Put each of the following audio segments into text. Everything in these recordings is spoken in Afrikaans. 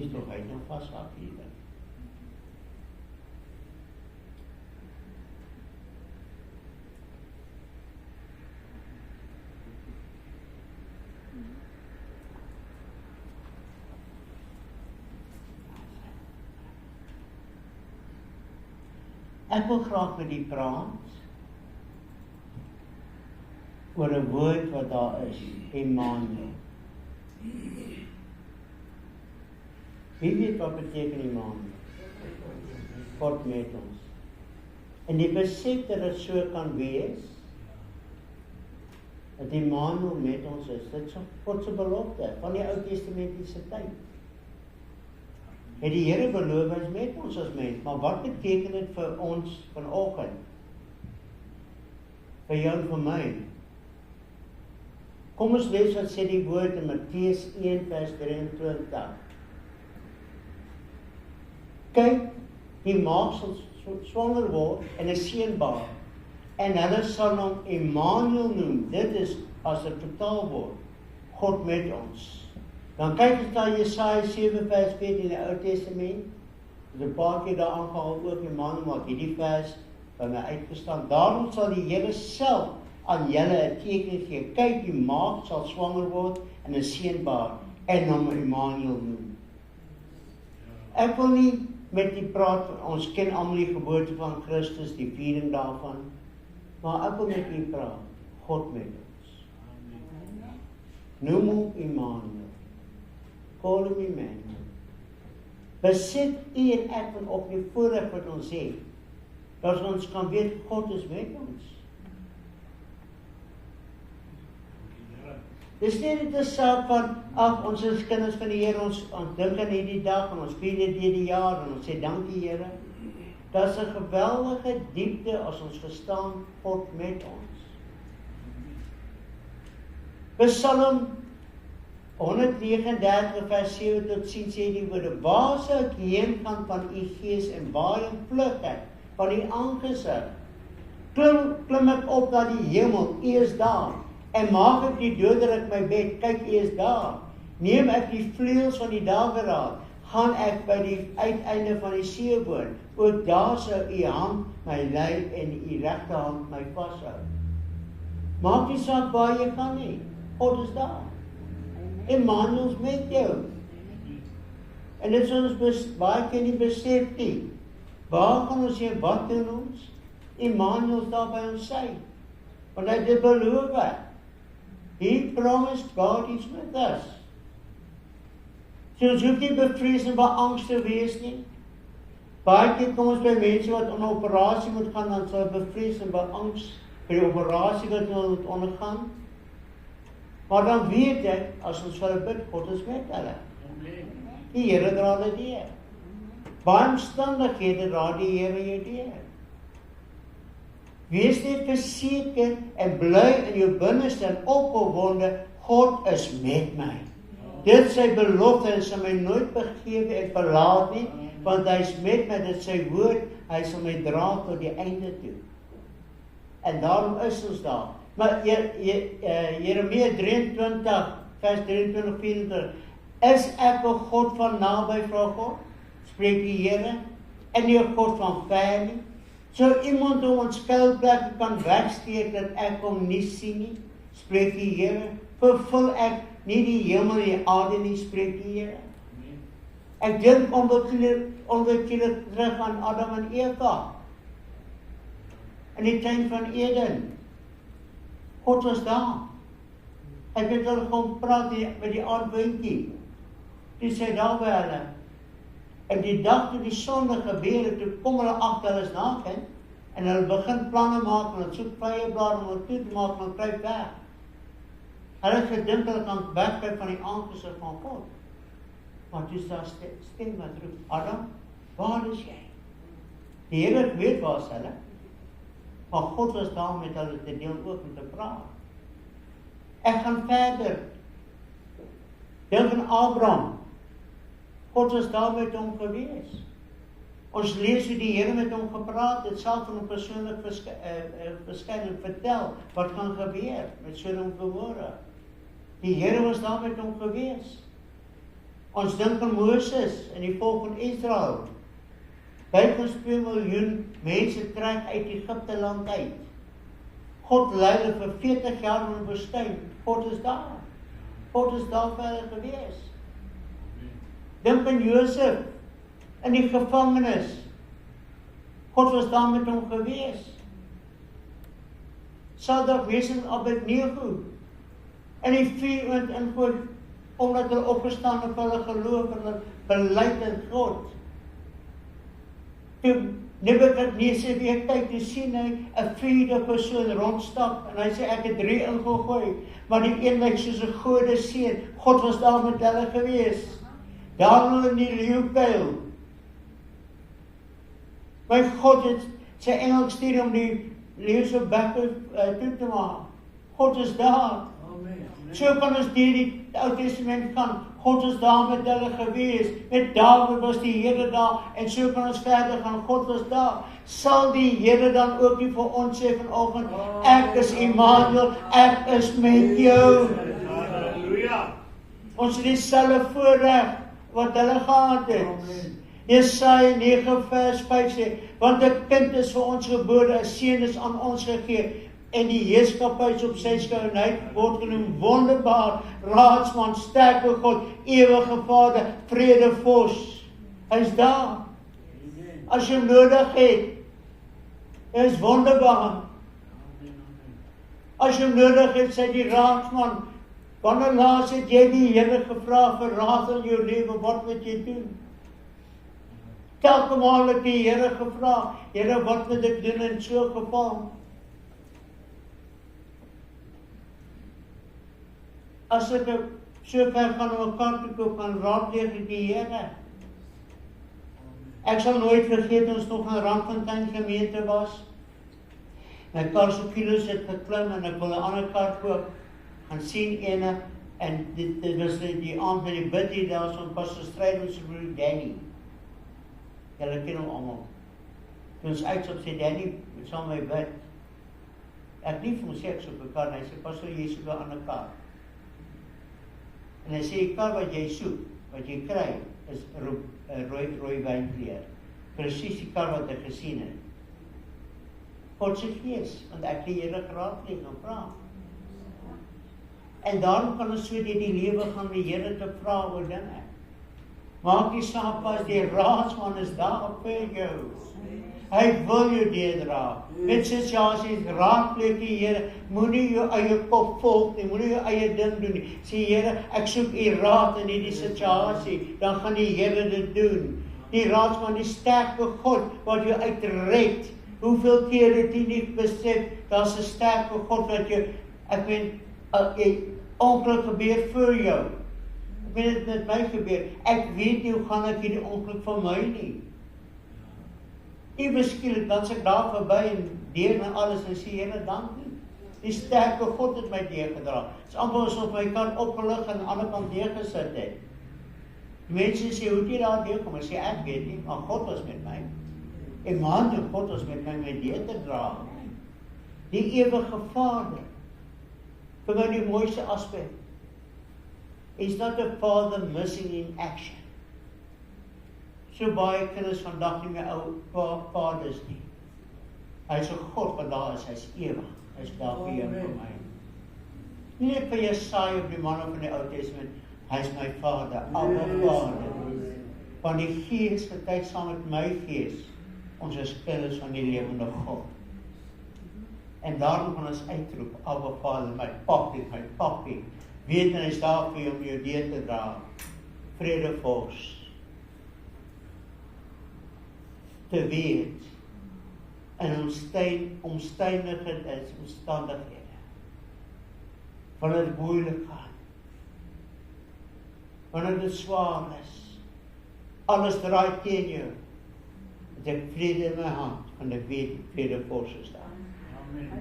Dis tog hy nog vashak hier. Ek wil graag met u praat oor 'n woord wat daar is, Emmanuel. Wie weet wat beteken Emmanuel? God met ons. En die besef dat dit so kan wees, dat Emmanuel met ons is, dit is God se belofte van die Ou Testamentiese tyd. Het die Here beloof hy is met ons as mens, maar wat beteken dit vir ons vanoggend? Vir jou en vir my? Kom ons lees wat sê die woord in Matteus 1 vers 23. Kyk, die maagd sal swanger word en 'n seun baar, en hulle sal hom Emmanuel noem. Dit is as 'n vertaalwoord, God met ons. Dan kyk ons na Jesaja 7 vers 14 in die Ou Testament. Dit is 'n paar keer daar aangehaal ook Emmanuel, maar hierdie vers by my uitgestaan. Daarom sal die Here self aan julle 'n teken gee. Kyk, die maagd sal swanger word en 'n seun baar en hom Emmanuel noem. Ek wil nie met u praat, ons ken almal die geboorte van Christus, die viering daarvan, maar ek wil met u praat, God met ons. Noem hom Emmanuel. Call him Emmanuel. Besit u en ek van op die voorreg wat ons het, dat ons kan weet, God is met ons. Dis nie net 'n saak van, ons is kinders van die Here, ons dink aan hierdie dag, en ons vier dit deur die jaar, en ons sê, dankie Here. Dit is 'n geweldige diepte as ons verstaan, God met ons. Psalm 139 vers 7 tot 10 sê die woorde, waar sou ek heen gaan van u gees en waarheen vlug ek van u aangesig? Klim ek op na die hemel, u is daar. En maak ek die doderyk my bed, kyk, u is daar. Neem ek die vleuels van die dageraad, gaan ek by die uiteinde van die see woon. Ook daar sou u hand my lei en u regterhand my vashou. Maak nie saak waar jy gaan nie, God is daar. Emmanuel met jou. En dit is ons baie keer nie besef nie. Waar gaan ons heen, wat doen ons? Emmanuel is daar by ons sy. Want hy het dit beloof. He promised God is with us. So ons hoef nie bevrees en beangst te wees nie. Baie keer kom ons by mense wat op 'n operasie moet gaan, dan sal bevrees en beangst vir die operasie wat hulle moet ondergaan. Maar dan weet ek, as ons vir hulle bid, God is met hulle. Die Here dra dit deur. Baie omstandighede dra die Here jou deur. Wees net verseker en bly in jou binneste en opgewonde, God is met my. Dit is sy belofte en sy my nooit begewe en verlaat nie, want hy is met my, dit is sy woord, hy sal my dra tot die einde toe. En daarom is ons daar. Maar Jeremia 23, vers 23-24, is ek 'n God van naby, vra God, spreek die Here, en nie 'n God van ver nie. So iemand om ons skuilplek kan wegsteek dat ek hom nie sien nie, spreek die Here. Vervul ek nie die hemel en die aarde nie, spreek die Here. Ek dink onwillekeurig terug aan Adam en Eva in die tuin van Eden. God was daar. Ek het hulle gewoon praat met die aardwindjie. Die sê daar by hulle. En die dag toe die sonde gebeur het, toe kom hulle agter, hulle is naken, en hulle begin planne maak, en hulle soek vrye blare om het toe te maak, en hulle kruip weg. Hulle het gedink hulle kan wegkruip van die aangesig van God. Maar toe is daar stem wat roep, Adam, waar is jy? Die Here weet waar is hulle, maar God was daar met hulle te deel ook met te praat. Ek gaan verder. Deel van Abraham. God was daar met hom gewees. Ons lees hoe die Here met hom gepraat het, self van hom persoonlik verskyn en vertel wat gaan gebeur met Sodom en Gomorra. Die Here was daar met hom gewees. Ons dink aan Moses en die volk van Israel. Bykans 2 miljoen mense trek uit Egipte land uit. God lei hulle vir 40 jaar in die woestyn. God is daar. God is daar vir hulle gewees. Dink aan Josef in die gevangenis. God was daar met hom gewees. Sadrag, Mesach en Abednego in die vuur ingooi, omdat hulle opgestaan en hulle geloof en hulle belyk in God. Toe Nebukadneser weer kyk, toe sien hy 'n 4de persoon rondstap en hy sê ek het 3 ingegooi, maar die een lyk soos 'n gode seun. God was daar met hulle gewees. Daar in die leeukuil. My God het sy engel gestuur om die leeu se bek toe te maak. God is daar. So kan ons deur die Ou Testament gaan. God is daar met hulle gewees. Met Dawid was die Here daar. En so kan ons verder gaan. God was daar. Sal die Here dan ook nie vir ons sê vanoggend, ek is Immanuel, ek is met jou. Halleluja. Ons het dieselfde voorreg wat hulle gehad het. Jesaja 9 vers 5 sê, want 'n kind is vir ons gebore, 'n seun is aan ons gegee, en die heerskappy is op sy skouer, en hy word genoem wonderbaar, raadsman, sterke God, ewige Vader, vredevors. Hy's daar. As jy hom nodig het, hy is wonderbaar. As jy hom nodig het, sê die raadsman, wanneer laas het jy die Here gevra vir raad in jou lewe, wat moet jy doen? Telke maal het die Here gevra, Here, wat moet ek doen in so 'n geval? As ek so ver gaan om 'n kaart te koop, kan raadpleeg ek die Here. Ek sal nooit vergeet, ons nog in Randfontein gemeente was. My kar se kilos het geklim en ek wil 'n ander kar koop. Gaan sien ene, en dit was die aand met die bid hier daar, so pas gestryd met sy broer Danny. Julle ken hom almal. Toe ons uitstap sê Danny, met saam my bid. Ek nie vir hom sê ek soek 'n kar, en hy sê, pas jy soek 'n ander kar. En hy sê, die kar wat jy soek, wat jy kry, is rooi wynkleur. Presies die kar wat ek gesien het. God se gees, want ek die Here geraadpleeg en vra. En daarom kan ons so deur die lewe gaan die Here te vra oor dinge. Maak nie saak as die raadsman is daar vir jou. Hy wil jou deurdra. Met situasies raadpleeg die Here. Moenie jou eie kop volg nie, moenie jou eie ding doen nie. Sê Here, ek soek u raad in hierdie situasie, dan gaan die Here dit doen. Die raadsman, die sterke God wat jou uitred. Hoeveel keer het jy nie besef, daar's 'n sterke God wat jou, ek meen, ongeluk gebeur vir jou. Ek weet dit met my gebeur. Ek weet nie hoe gaan ek hierdie ongeluk van my nie. Ewe skielik dan se ek daar verby en deur en alles en sê Here, dankie. Die sterke God het my deurgedra. Dis amper asof my kar opgelig en aan die ander kant neergesit het. Mense sê, hoe het jy daar deurgekom? Ek sê, ek weet nie, maar God was met my. Immanuel, God was met my deur te dra. Die ewige Vader. Vir my die mooiste aspek. He's not a father missing in action. So baie kinders vandag nie meer ou vaders nie. Hy is 'n God wat daar is, hy's ewig. Hy's daar vir jou en vir my. Nie net vir Jesaja of die manne van die Ou Testament, hy's my Vader, Abba Vader. Want die Gees getuig saam met my gees, ons is kinders van die lewende God. En daarom kan ons uitroep, Abba Vader, my papi, weet en hy's daar vir jou om jou deur te dra. Vredevors. Te weet in omstandighede, wanneer dit moeilik gaan, wanneer dit swaar is, alles draai teen jou, het ek vrede in my hand, en ek weet, vredevors is daar.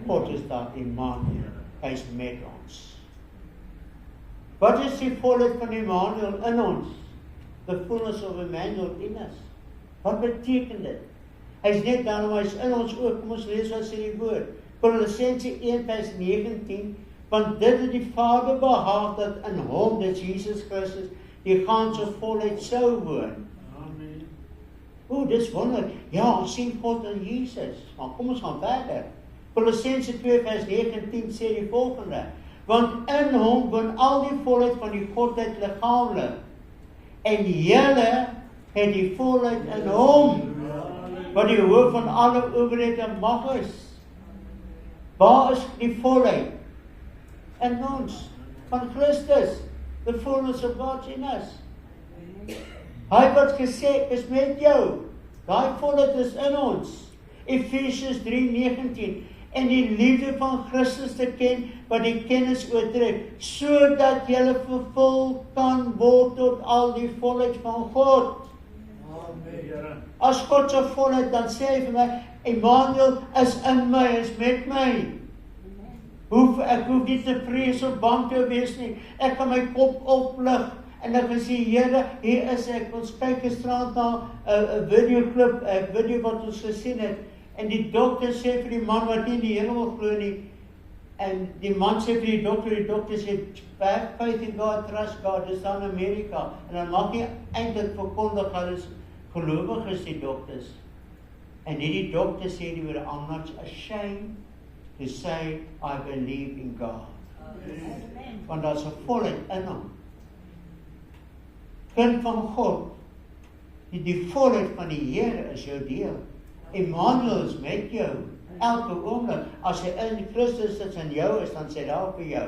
God is daar, Immanuel, hy is met ons. Wat is die volheid van Immanuel in ons? The fullness of Immanuel in us. Wat beteken dit? Hy is net daar, maar hy is in ons ook. Kom ons lees wat sê die woord. Kolossense 1:19, Want dit het die Vader behaag dat in hom, dit is Jesus Christus, die ganse volheid sou woon. Amen. O, dis wonderlik. Ja, ons sien God in Jesus. Maar kom ons gaan verder. Kolossense 2 vers 9 en 10 sê die volgende. Want in hom woon al die volheid van die Godheid liggaamlik. En julle het die volheid in hom, wat die hoof van alle owerheid en mag is. Waar is die volheid? In ons, van Christus, the fullness of God in us. Hy wat gesê is met jou, daai volheid is in ons. Efesiërs 3:19. En die liefde van Christus te ken, wat die kennis oortrek, sodat julle vervul kan word tot al die volheid van God. Amen. As God se volheid, dan sê hy vir my, Emmanuel is in my, is met my. Ek hoef nie te vrees of bang te wees nie. Ek kan my kop oplig en ek kan sê, Here, hier is ek. Ons kyk gisterand na 'n videoklip, 'n video wat ons gesien het. En die dokter sê vir die man wat nie in die Here wil glo nie. En die man sê vir die dokter sê, have faith in God, trust God, dis aan Amerika. En dan mag nie eintlik verkondig, hulle is gelowiges, die dokters. En die dokter sê die woorde, I'm not ashamed to say I believe in God. Amen. Want daar's 'n volheid in hom. Kind van God, die volheid van die Here is jou deel. Emmanuel is met jou, elke oomblik. As hy in Christus is en jou is, dan sê daar vir jou.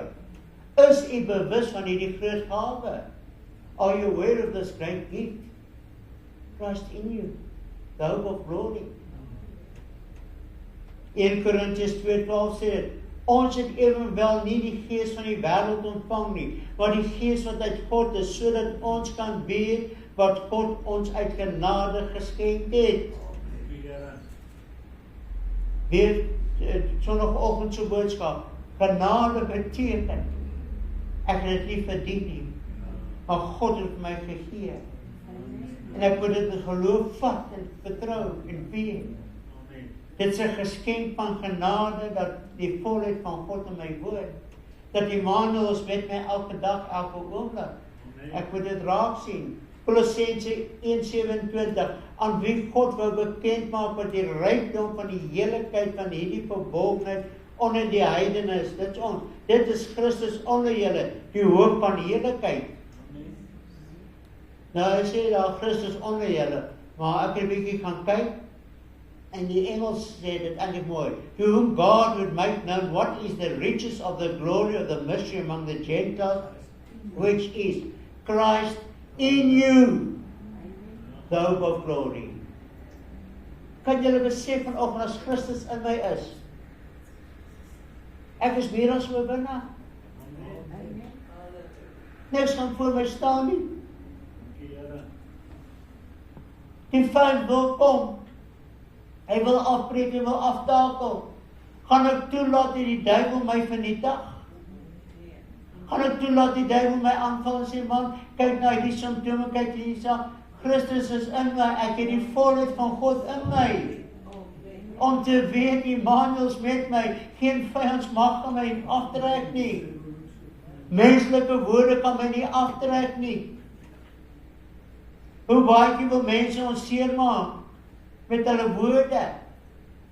Is u bewus van hierdie groot gawe? Are you aware of this great gift? Christ in you, the hope of glory. 1 Korintiërs 2:12 sê dit, ons het evenwel nie die gees van die wêreld ontvang nie, maar die gees wat uit God is, sodat ons kan weet wat God ons uit genade geskenk het. Weer Sondagoggend se boodskap, genade beteken, ek het dit nie verdien nie, maar God het my gegee. En ek moet dit in geloof vat en vertrou en weet. Dit is 'n geskenk van genade, dat die volheid van God in my woon. Dat Emmanuel is met my elke dag, elke oomblik. Ek moet dit raak sien. Kolossense 1:27, aan wie God wou bekend maak wat die rykdom van die heiligheid van hierdie verborgenheid onder die heidene is. Dit is ons. Dit is Christus onder julle, die hoof van heiligheid. Nou hy sê daar Christus onder julle, maar ek het 'n bietjie gaan kyk. En die Engels sê dit eintlik mooi. To whom God would make known what is the riches of the glory of the mystery among the Gentiles, which is Christ in you, the hope of glory. Kan julle besef vanoggend as Christus in my is? Ek is meer as oorwinnaar. Niks kan voor my staan nie. Die vyand wil kom. Hy wil afbreek, hy wil aftakel. Gaan ek toelaat dat die duiwel my vernietig? Gaan ek toelaat die duiwel my aanval en sê, man, kyk na die simptome, kyk hier, Christus is in my, ek het die volheid van God in my. Om te weet, Emmanuel is met my, geen vyand mag kan my aftrek nie. Menslike woorde kan my nie aftrek nie. Hoe baie wil mense ons seermaak met hulle woorde.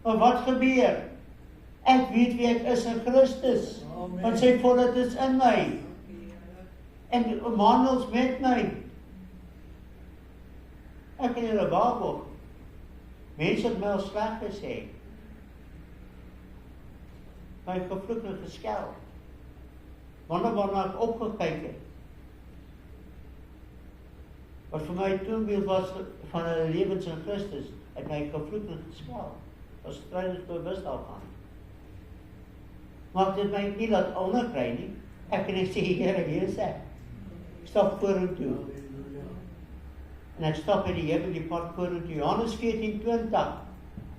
Maar wat gebeur? Ek weet wie ek is in Christus. Want sy volheid is in my. En Emmanuel is met my. Ek kan julle waarborg. Mense het my al sleg gesê. My gevloek en geskel. Wanneer waarna ek opgekyk het. Wat vir my toonbeeld was van 'n lewens in Christus, het my gevloek en geskel. Was stryders bewus daarvan. Maar dit my nie laat onderkry nie. Ek kan net sê, Here, hier is ek. Stap vorentoe. En ek stap in die hemel, die pad vorentoe. Johannes 14:20.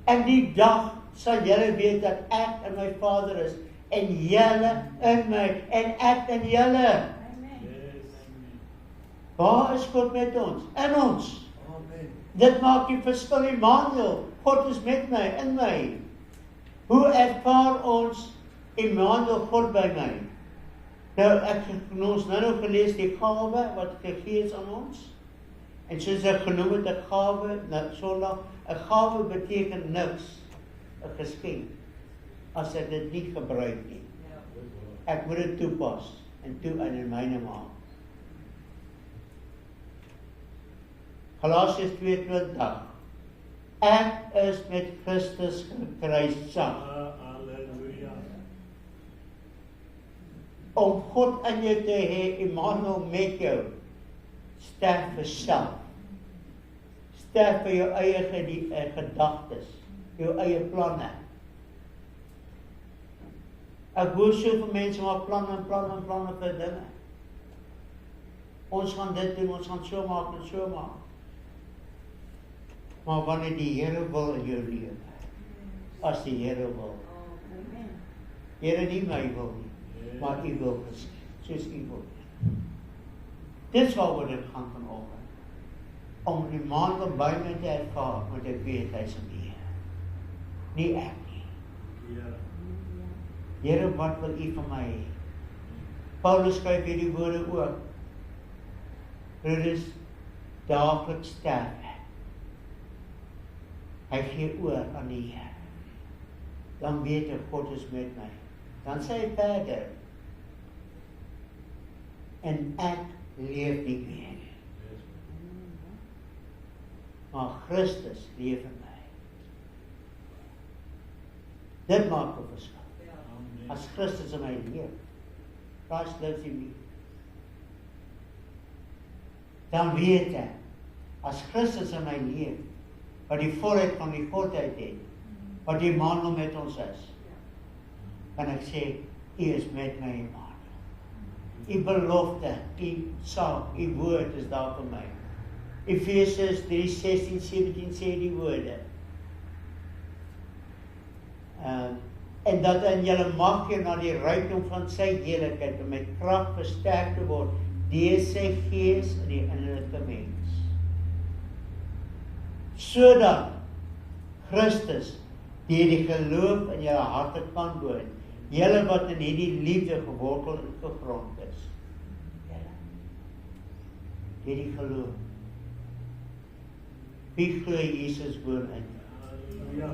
En die dag sal julle weet dat ek in my Vader is, en julle in my, en ek in julle. Waar is God met ons? In ons. Amen. Dit maak die verskil, Emmanuel. God is met my, in my. Hoe ervaar ons Emmanuel God by my? Nou, ek het ons nou gelees die gawe wat gegee is aan ons. En soos ek genoem het, 'n gawe, nou Sondag, 'n gawe beteken niks, 'n geskenk, as ek dit nie gebruik nie. Ek moet dit toepas en toe in myne maak. Galasiërs 2:20. Ek is met Christus gekruisig. Halleluja. Om God in jou te hê, Immanuel met jou, sterf vir self. Sterf vir jou eie gedagtes, jou eie planne. Ek hoor soveel mense maak planne vir dinge. Ons gaan dit doen, ons gaan so maak en so maak. Maar wanneer die Here wil in jou lewe, as die Here wil. Here, nie my wil nie, maar U wil geskied, soos U wil. Dis waaroor dit gaan vanoggend. Om die Immanuel by my te ervaar, want ek weet hy is in die Here. Nie ek nie. Here, wat wil U van my hê? Paulus skryf hierdie woorde ook. Broeders, daagliks sterf ek. Hy gee oor aan die Here. Dan weet ek, God is met my. Dan sê hy verder. En ek leef nie meer. Maar Christus leef in my. Dit maak 'n verskil. As Christus in my leef, Christ lives in me. Dan weet ek, as Christus in my leef, wat die volheid van die Godheid het, wat die Immanuel met ons is, kan ek sê, U is met my, Immanuel. U belofte, U saak, U woord is daar vir my. Efesiërs 3:16-17 sê die woorde. En dat in julle mag jy na die rykdom van sy heerlikheid en met krag versterk te word deur sy gees in die innerlike mens. Sodat Christus deur die geloof in julle harte kan woon, julle wat in hierdie liefde gewortel en gegrond is. Deur die geloof. Wie glo Jesus woon in jou?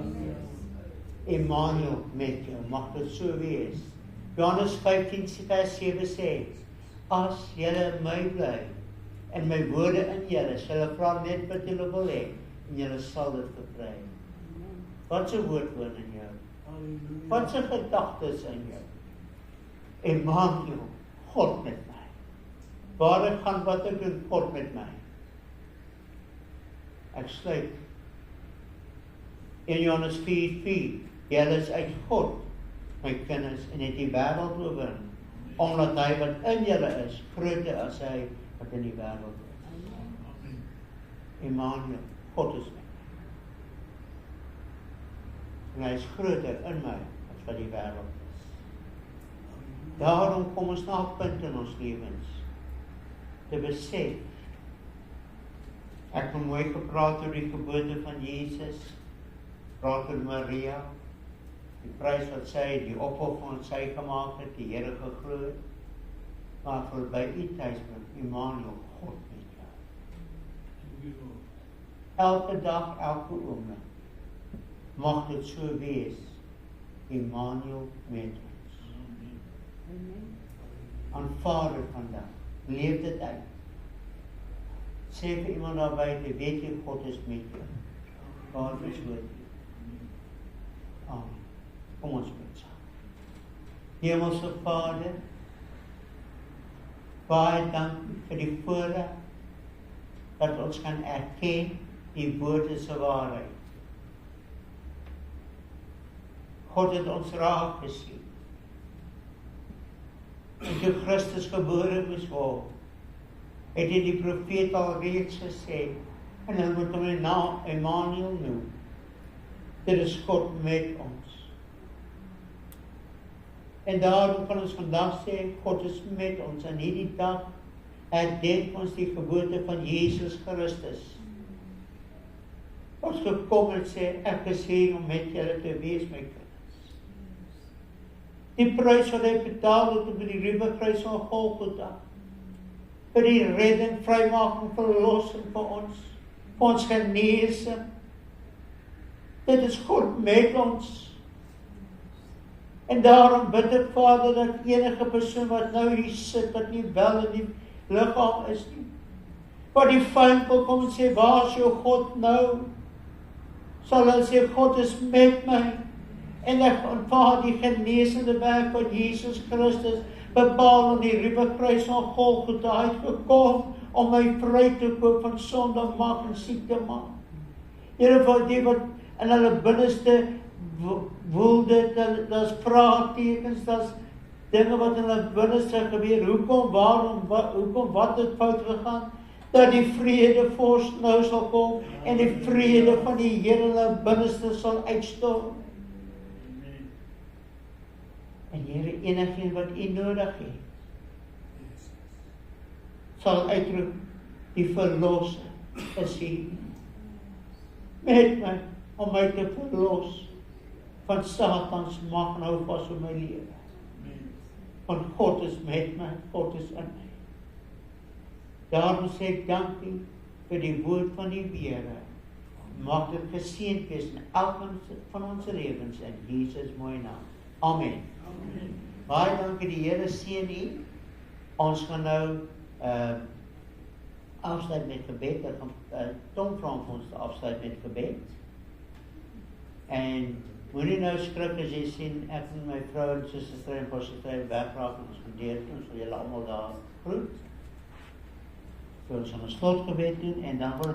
Immanuel met jou, mag dit so wees. Johannes 15:7 sê, as julle in my bly, en my woorde in julle, sal julle vra net wat julle wil hê, en julle sal dit verkry. Wat 'n woord woon in jou? Wat 'n gedagtes in jou? Immanuel, God met my. Waar ek gaan, wat ek doen, God met my. Ek sluit. In Johannes 4:4, julle is uit God, my kinders, en het die wêreld oorwin, omdat hy wat in julle is, groter as hy wat in die wêreld is. Immanuel, God is met my. En hy is groter in my, as wat die wêreld is. Daarom kom ons na 'n punt in ons lewens, te besef. Ek het mooi gepraat oor die geboorte van Jesus, praat oor Maria, die prys wat sy, die opoffer wat sy gemaak het, die Here geglo het, maar vir by U tuis met Immanuel, God met jou. Elke dag, elke oomblik, mag dit so wees, Immanuel met ons. Aanvaar dit vandag, leef dit uit. Sê vir iemand daar buite, weet jy, God is met jou. God is met jou. Amen. Kom ons bid saam. Hemelse Vader, baie dank vir die voorreg dat ons kan erken die woord is se waarheid. God het ons raak gesien. En toe Christus gebore moes word, het hy die profeet al reeds gesê, en hy moet hom die naam Immanuel noem. Dit is God met ons. En daarom kan ons vandag sê, God is met ons. En hierdie dag herdenk ons die geboorte van Jesus Christus. Ons gekom en sê, ek is hier om met julle te wees, my kinders. Die prys wat hy betaal het op die ribbenkruis van Golgotha. Vir die redding, vrymaking, verlossing vir ons genesing. Dit is God met ons. En daarom bid ek, Vader, dat enige persoon wat nou hier sit, dat nie wel in die liggaam is nie. Wat die vyand wil kom en sê, waar is jou God nou? Sal hy sê, God is met my. En ek aanvaar die genesende werk van Jesus Christus, bepaal aan die ribbenkruis van Golgotha. Hy het gekom om my vry te koop van sonde, mag en siekte mag. Here, vir die wat in hulle binneste woel dit, daar's vraagtekens, daar's dinge wat in hulle binneste gebeur. Hoekom, waarom, hoekom, wat het fout gegaan? Dat die vrede vors nou sal kom en die vrede van die Here in hulle binneste sal uitstorm. En Here, enigeen wat U nodig het, sal uitroep, die verlosser is hier. Met my, om my te verlos van Satans mag nou vas op my lewe. Want God is met my, God is in my. Daarom sê ek dankie vir die woord van die Here. Mag dit geseënd wees in elkeen van ons lewens in Jesus mooi naam. Amen. Amen. Baie dankie, die Here seën u. Ons gaan nou afsluit met gebed. Tom vra vir ons te afsluit met gebed. En moenie nou skrik as jy sien ek en my vrou en suster en pastor wegraak en ons gedeelte, ons sal julle almal daar groet. So ons gaan 'n slotgebed doen en dan word